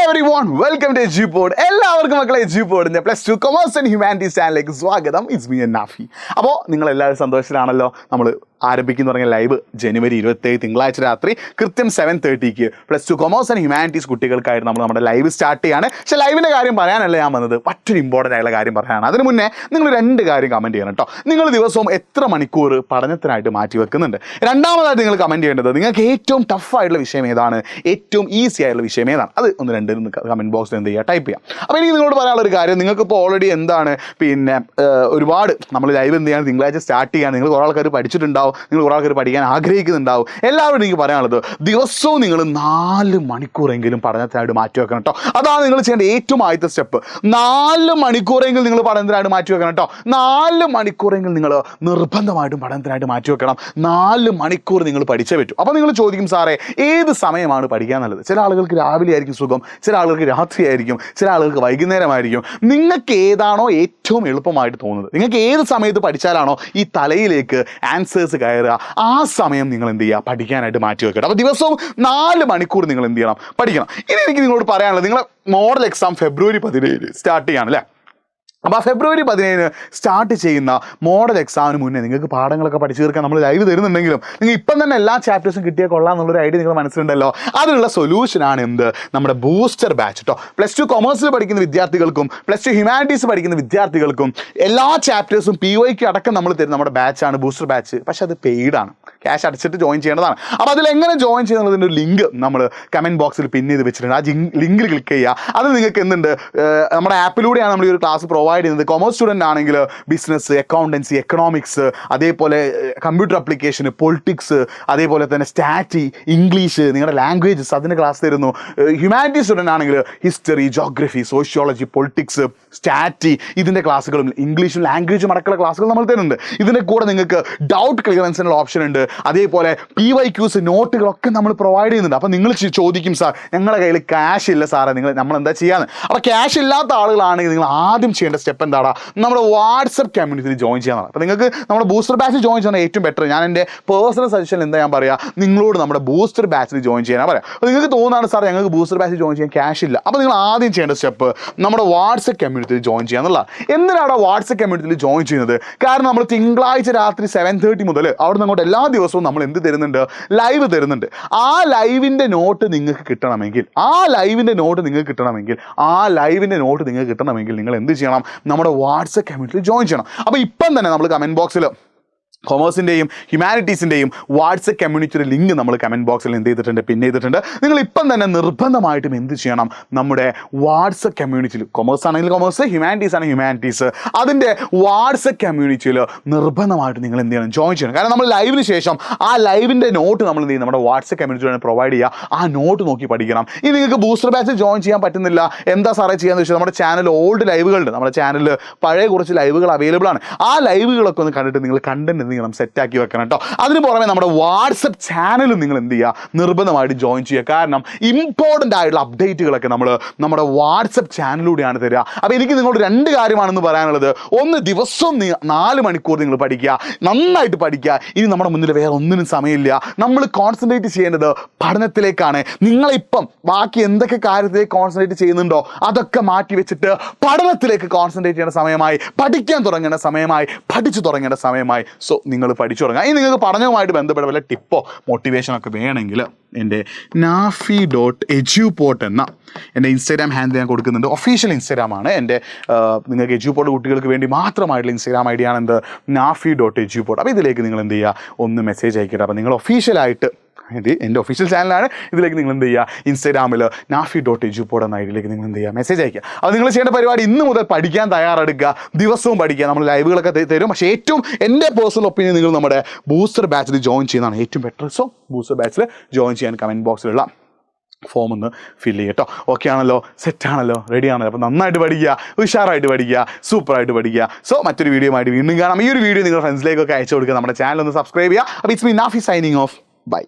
everyone, welcome to G-Pod. എല്ലാവർക്കും മക്കളെ G-Podന്റെ +2 commerce and humanities ചാനലിലേക്ക് സ്വാഗതം. It's me Nafi. അപ്പോൾ നിങ്ങളെല്ലാവരും സന്തോഷത്തിലാണല്ലോ. നമ്മൾ ആരംഭിക്കുന്ന പറഞ്ഞ ലൈവ് ജനുവരി 27 തിങ്കളാഴ്ച രാത്രി കൃത്യം 7:30 +2 കൊമേഴ്സ് ആൻഡ് ഹ്യൂമാനിറ്റീസ് കുട്ടികൾക്കായിട്ട് നമ്മൾ നമ്മുടെ ലൈവ് സ്റ്റാർട്ട് ചെയ്യാണ്. പക്ഷേ ലൈവിൻ്റെ കാര്യം പറയാനല്ല ഞാൻ വന്നത്, മറ്റൊരു ഇമ്പോർട്ടൻ്റ് ആയിട്ടുള്ള കാര്യം പറയാനാണ്. അതിന് മുന്നേ നിങ്ങൾ 2 കാര്യം കമൻറ്റ് ചെയ്യണം കേട്ടോ. നിങ്ങൾ ദിവസവും എത്ര മണിക്കൂർ പഠനത്തിനായിട്ട് മാറ്റി വെക്കുന്നുണ്ട്? രണ്ടാമതായിട്ട് നിങ്ങൾ കമൻറ്റ് ചെയ്യേണ്ടത് നിങ്ങൾക്ക് ഏറ്റവും ടഫായിട്ടുള്ള വിഷയം ഏതാണ്, ഏറ്റവും ഈസി ആയിട്ടുള്ള വിഷയം ഏതാണ്? അത് ഒന്ന് 2 കമൻറ്റ് ബോക്സിൽ എന്ത് ചെയ്യുക, ടൈപ്പ് ചെയ്യാം. അപ്പോൾ എനിക്ക് നിങ്ങളോട് പറയാനുള്ള ഒരു കാര്യം, നിങ്ങൾക്കിപ്പോൾ ഓൾറെഡി എന്താണ് ഒരുപാട് നമ്മൾ ലൈവ് എന്ത് ചെയ്യാണ്, തിങ്കളാഴ്ച സ്റ്റാർട്ട് ചെയ്യാൻ നിങ്ങൾ കുറേ ആൾക്കാർ പഠിച്ചിട്ടുണ്ടാവും, നിങ്ങൾ കുറേ ആൾക്കാർ പഠിക്കാൻ ആഗ്രഹിക്കുന്നുണ്ടാവും. എല്ലാവരും എനിക്ക് പറയാനുള്ളത്, ദിവസവും നിങ്ങൾ 4 മണിക്കൂറെങ്കിലും പഠനത്തിനായിട്ട് മാറ്റി വെക്കണം കേട്ടോ. അതാണ് നിങ്ങൾ ചെയ്യേണ്ട ഏറ്റവും ആദ്യത്തെ സ്റ്റെപ്പ്. 4 മണിക്കൂറെങ്കിലും നിങ്ങൾ പഠനത്തിനായിട്ട് മാറ്റി വെക്കണം കേട്ടോ. 4 മണിക്കൂറെങ്കിലും നിങ്ങൾ നിർബന്ധമായിട്ടും പഠനത്തിനായിട്ട് മാറ്റി വെക്കണം. 4 മണിക്കൂർ നിങ്ങൾ പഠിച്ചേ പറ്റൂ. അപ്പോൾ നിങ്ങൾ ചോദിക്കും, സാറേ ഏത് സമയമാണ് പഠിക്കാൻ നല്ലത്? ചില ആളുകൾക്ക് രാവിലെ ആയിരിക്കും സുഖം, ചില ആളുകൾക്ക് രാത്രി ആയിരിക്കും, ചില ആളുകൾക്ക് വൈകുന്നേരമായിരിക്കും. നിങ്ങൾക്ക് ഏതാണോ ഏറ്റവും എളുപ്പമായിട്ട് തോന്നുന്നത്, നിങ്ങൾക്ക് ഏത് സമയത്ത് പഠിച്ചാലാണോ ഈ തലയിലേക്ക് ആൻസേഴ്സ് കയറുക, ആ സമയം നിങ്ങൾ എന്ത് ചെയ്യുക, പഠിക്കാനായിട്ട് മാറ്റി വെക്കണം. അപ്പോൾ ദിവസവും 4 മണിക്കൂർ നിങ്ങൾ എന്ത് ചെയ്യണം, പഠിക്കണം. ഇനി എനിക്ക് നിങ്ങളോട് പറയാനുള്ളത്, നിങ്ങളെ മോഡൽ എക്സാം ഫെബ്രുവരി 17 സ്റ്റാർട്ട് ചെയ്യാണ് അല്ലേ? അപ്പോൾ ഫെബ്രുവരി 17 സ്റ്റാർട്ട് ചെയ്യുന്ന മോഡൽ എക്സാമിന് മുന്നേ നിങ്ങൾക്ക് പാഠങ്ങളൊക്കെ പഠിച്ചു തീർക്കാൻ നമ്മൾ ലൈവ് തരുന്നുണ്ടെങ്കിലും നിങ്ങൾ ഇപ്പം തന്നെ എല്ലാ ചാപ്റ്റേഴ്സും കിട്ടിയാൽ കൊള്ളാം എന്നുള്ളൊരു ഐഡിയ നിങ്ങൾ മനസ്സിലുണ്ടല്ലോ. അതിനുള്ള സൊല്യൂഷനാണ് എന്ത്, നമ്മുടെ ബൂസ്റ്റർ ബാച്ച് കേട്ടോ. +2 കൊമേഴ്സിൽ പഠിക്കുന്ന വിദ്യാർത്ഥികൾക്കും +2 ഹ്യൂമാനിറ്റീസ് പഠിക്കുന്ന വിദ്യാർത്ഥികൾക്കും എല്ലാ ചാപ്റ്റേഴ്സും POയ്ക്ക് അടക്കം നമ്മൾ തരുന്ന നമ്മുടെ ബാച്ചാണ് ബൂസ്റ്റർ ബാച്ച്. പക്ഷെ അത് പെയ്ഡാണ്, ക്യാഷ് അടിച്ചിട്ട് ജോയിൻ ചെയ്യേണ്ടതാണ്. അപ്പോൾ അതിലെങ്ങനെ ജോയിൻ ചെയ്യുന്നതിൻ്റെ ഒരു ലിങ്ക് നമ്മൾ കമൻറ്റ് ബോക്സിൽ പിൻ ചെയ്ത് വെച്ചിട്ടുണ്ട്. ആ ലിങ്കിൽ ക്ലിക്ക് ചെയ്യുക. അത് നിങ്ങൾക്ക് എന്തുണ്ട്, നമ്മുടെ ആപ്പിലൂടെയാണ് നമ്മൾ ഈ ഒരു ക്ലാസ് പ്രൊവൈഡ് ചെയ്യുന്നത്. കൊമേഴ്സ് സ്റ്റുഡൻ്റ് ആണെങ്കിൽ ബിസിനസ്, അക്കൗണ്ടൻസി, എക്കണോമിക്സ്, അതേപോലെ കമ്പ്യൂട്ടർ അപ്ലിക്കേഷൻ, പൊളിറ്റിക്സ്, അതേപോലെ തന്നെ സ്റ്റാറ്റി, ഇംഗ്ലീഷ്, നിങ്ങളുടെ ലാംഗ്വേജസ് അതിൻ്റെ ക്ലാസ് തരുന്നു. ഹ്യൂമാനിറ്റീസ് സ്റ്റുഡൻ്റ് ആണെങ്കിൽ ഹിസ്റ്ററി, ജോഗ്രഫി, സോഷ്യോളജി, പൊളിറ്റിക്സ്, സ്റ്റാറ്റി ഇതിൻ്റെ ക്ലാസ്സുകളും ഇംഗ്ലീഷും ലാംഗ്വേജും അടക്കമുള്ള ക്ലാസ്സുകൾ നമ്മൾ തരുന്നുണ്ട്. ഇതിൻ്റെ കൂടെ നിങ്ങൾക്ക് ഡൗട്ട് ക്ലിയറൻസിനുള്ള ഓപ്ഷൻ ഉണ്ട്. അതേപോലെ PYQs നോട്ടുകളൊക്കെ നമ്മൾ പ്രൊവൈഡ് ചെയ്യുന്നുണ്ട്. അപ്പോൾ നിങ്ങൾ ചോദിക്കും, സാർ ഞങ്ങളുടെ കയ്യിൽ ക്യാഷ് ഇല്ല സാറേ, നമ്മൾ എന്താ ചെയ്യാന്ന്? അപ്പോൾ ക്യാഷ് ഇല്ലാത്ത ആളുകളാണെങ്കിൽ നിങ്ങൾ ആദ്യം ചെയ്യേണ്ട സ്റ്റെപ്പ് എന്താടാ, നമ്മുടെ വാട്സപ്പ് കമ്മ്യൂണിറ്റിയിൽ ജോയിൻ ചെയ്യാനാണ്. അപ്പോൾ നിങ്ങൾക്ക് നമ്മുടെ ബൂസ്റ്റർ ബാച്ചിൽ ജോയിൻ ചെയ്യുന്നത് ഏറ്റവും ബെറ്റർ. ഞാൻ എൻ്റെ പേഴ്സണൽ സജഷൻ എന്താ ഞാൻ പറയാം, നിങ്ങളോട് നമ്മുടെ ബൂസ്റ്റർ ബാച്ചിൽ ജോയിൻ ചെയ്യാനാണ് പറയാം. അപ്പോൾ നിങ്ങൾക്ക് തോന്നുകയാണ്, സാർ ഞങ്ങൾക്ക് ബൂസ്റ്റർ ബാച്ചിൽ ജോയിൻ ചെയ്യാൻ ക്യാഷ് ഇല്ല. അപ്പോൾ നിങ്ങൾ ആദ്യം ചെയ്യേണ്ട സ്റ്റെപ്പ് നമ്മുടെ വാട്സപ്പ് കമ്മ്യൂണിറ്റിയിൽ ജോയിൻ ചെയ്യാന്നുള്ളതാണ്. എന്തിനാണ് വാട്സപ്പ് കമ്മ്യൂണിറ്റിയിൽ ജോയിൻ ചെയ്യുന്നത്? കാരണം നമ്മൾ തിങ്കളാഴ്ച രാത്രി 7:30 മുതൽ അവിടെ നിന്ന് അങ്ങോട്ട് എല്ലാ ദിവസവും നമ്മൾ എന്ത് തരുന്നുണ്ട്, ലൈവ് തരുന്നുണ്ട്. ആ ലൈവിൻ്റെ നോട്ട് നിങ്ങൾക്ക് കിട്ടണമെങ്കിൽ നിങ്ങൾ എന്ത് ചെയ്യണം, നമ്മുടെ വാട്സപ്പ് കമ്മ്യൂണിറ്റിയിൽ ജോയിൻ ചെയ്യണം. അപ്പോൾ ഇപ്പം തന്നെ നമ്മൾ കമൻറ്റ് ബോക്സിൽ കൊമേഴ്സിൻ്റെയും ഹ്യൂമാനിറ്റീസിൻ്റെയും വാട്സപ്പ് കമ്മ്യൂണിറ്റിയുടെ ലിങ്ക് നമ്മൾ കമൻറ്റ് ബോക്സിൽ എന്ത് ചെയ്തിട്ടുണ്ട്, പിൻ ചെയ്തിട്ടുണ്ട്. നിങ്ങൾ ഇപ്പം തന്നെ നിർബന്ധമായിട്ടും എന്ത് ചെയ്യണം, നമ്മുടെ വാട്സപ്പ് കമ്മ്യൂണിറ്റിയിൽ, കൊമേഴ്സ് ആണെങ്കിൽ കൊമേഴ്സ്, ഹ്യൂമാനിറ്റീസ് ആണെങ്കിൽ ഹ്യൂമാനിറ്റീസ്, അതിൻ്റെ വാട്സപ്പ് കമ്മ്യൂണിറ്റിയിൽ നിർബന്ധമായിട്ട് നിങ്ങൾ എന്ത് ചെയ്യണം, ജോയിൻ ചെയ്യണം. കാരണം നമ്മൾ ലൈവിന് ശേഷം ആ ലൈവിൻ്റെ നോട്ട് നമ്മൾ എന്ത് ചെയ്യും, നമ്മുടെ വാട്സപ്പ് കമ്മ്യൂണിറ്റിയിൽ പ്രൊവൈഡ് ചെയ്യുക. ആ നോട്ട് നോക്കി പഠിക്കണം. ഇനി നിങ്ങൾക്ക് ബൂസ്റ്റർ ബാച്ചിൽ ജോയിൻ ചെയ്യാൻ പറ്റുന്നില്ല, എന്താ സാറേ ചെയ്യാന്ന് വെച്ചാൽ നമ്മുടെ ചാനൽ ഓൾഡ് ലൈവുകളുണ്ട്. നമ്മുടെ ചാനലിൽ പഴയ കുറച്ച് ലൈവുകൾ അവൈലബിൾ ആണ്. ആ ലൈവുകളൊക്കെ ഒന്ന് കണ്ടിട്ട് നിങ്ങൾ കണ്ടന്റ് സെറ്റാക്കി വെക്കണം കേട്ടോ. അതിന് പുറമെ നമ്മുടെ വാട്സപ്പ് ചാനലും നിങ്ങൾ എന്ത് ചെയ്യുക, നിർബന്ധമായിട്ട് ജോയിൻ ചെയ്യുക. കാരണം ഇമ്പോർട്ടൻ്റ് ആയിട്ടുള്ള അപ്ഡേറ്റുകളൊക്കെ നമ്മൾ നമ്മുടെ വാട്സപ്പ് ചാനലിലൂടെയാണ് തരിക. അപ്പോൾ എനിക്ക് നിങ്ങളോട് 2 കാര്യമാണെന്ന് പറയാനുള്ളത്. ഒന്ന്, ദിവസവും 4 മണിക്കൂർ നിങ്ങൾ പഠിക്കുക, നന്നായിട്ട് പഠിക്കുക. ഇനി നമ്മുടെ മുന്നിൽ വേറെ ഒന്നിനും സമയമില്ല. നമ്മൾ കോൺസെൻട്രേറ്റ് ചെയ്യേണ്ടത് പഠനത്തിലേക്കാണ്. നിങ്ങളിപ്പം ബാക്കി എന്തൊക്കെ കാര്യത്തിലേക്ക് കോൺസെൻട്രേറ്റ് ചെയ്യുന്നുണ്ടോ അതൊക്കെ മാറ്റി വെച്ചിട്ട് പഠനത്തിലേക്ക് കോൺസെൻട്രേറ്റ് ചെയ്യേണ്ട സമയമായി, പഠിക്കാൻ തുടങ്ങേണ്ട സമയമായി, പഠിച്ചു തുടങ്ങേണ്ട സമയമായി. സോ നിങ്ങൾ പഠിച്ചു തുടങ്ങുക. ഇനി നിങ്ങൾക്ക് പഠനവുമായിട്ട് ബന്ധപ്പെട്ട വല്ല ടിപ്പോ മോട്ടിവേഷനൊക്കെ വേണമെങ്കിൽ എൻ്റെ nafi.eduport എന്ന എൻ്റെ ഇൻസ്റ്റാഗ്രാം ഹാൻഡിൽ ഞാൻ കൊടുക്കുന്നുണ്ട്. ഒഫീഷ്യൽ ഇൻസ്റ്റാഗ്രാമാണ് എൻ്റെ. നിങ്ങൾക്ക് എഡ്യൂപോർട്ട് കുട്ടികൾക്ക് വേണ്ടി മാത്രമായിട്ടുള്ള ഇൻസ്റ്റാഗ്രാം ID ആണ് എന്ത്, nafi.eduport. അപ്പോൾ ഇതിലേക്ക് നിങ്ങൾ എന്ത് ചെയ്യുക, ഒന്ന് മെസ്സേജ് അയക്കുക. അപ്പോൾ നിങ്ങൾ ഒഫീഷ്യലായിട്ട്, എൻ്റെ ഒഫീഷ്യൽ ചാനലാണ്, ഇതിലേക്ക് നിങ്ങൾ എന്ത് ചെയ്യുക, ഇൻസ്റ്റാഗ്രാമിൽ nafi.eduport എന്ന ഐഡിയിലേക്ക് നിങ്ങൾ എന്ത് ചെയ്യുക, മെസ്സേജ് അയക്കുക. അപ്പോൾ നിങ്ങൾ ചെയ്യേണ്ട പരിപാടി, ഇന്ന് മുതൽ പഠിക്കാൻ തയ്യാറെടുക്കുക, ദിവസവും പഠിക്കുക. നമ്മൾ ലൈവുകളൊക്കെ തരും. പക്ഷേ ഏറ്റവും എൻ്റെ പേഴ്സണൽ ഒപ്പീനിയൻ, നിങ്ങൾ നമ്മുടെ ബൂസ്റ്റർ ബാച്ചിൽ ജോയിൻ ചെയ്യുന്നതാണ് ഏറ്റവും ബെറ്റർ. സോ ബൂസ്റ്റർ ബാച്ചിൽ ജോയിൻ ചെയ്യാൻ കമൻറ്റ് ബോക്സിലുള്ള ഫോം ഒന്ന് ഫില്ല് ചെയ്യട്ടോ. ഓക്കെ ആണല്ലോ, സെറ്റാണല്ലോ, റെഡി ആണല്ലോ? അപ്പോൾ നന്നായിട്ട് പഠിക്കുക, ഉഷാറായിട്ട് പഠിക്കുക, സൂപ്പറായിട്ട് പഠിക്കുക. സോ മറ്റൊരു വീഡിയോ ആയിട്ട് വീണ്ടും കാണാം. ഈ ഒരു വീഡിയോ നിങ്ങൾ ഫ്രണ്ട്സിലേക്കൊക്കെ അയച്ചു കൊടുക്കുക. നമ്മുടെ ചാനൽ ഒന്ന് സബ്സ്ക്രൈബ് ചെയ്യുക. അപ്പോൾ it's me Nafi signing off. By.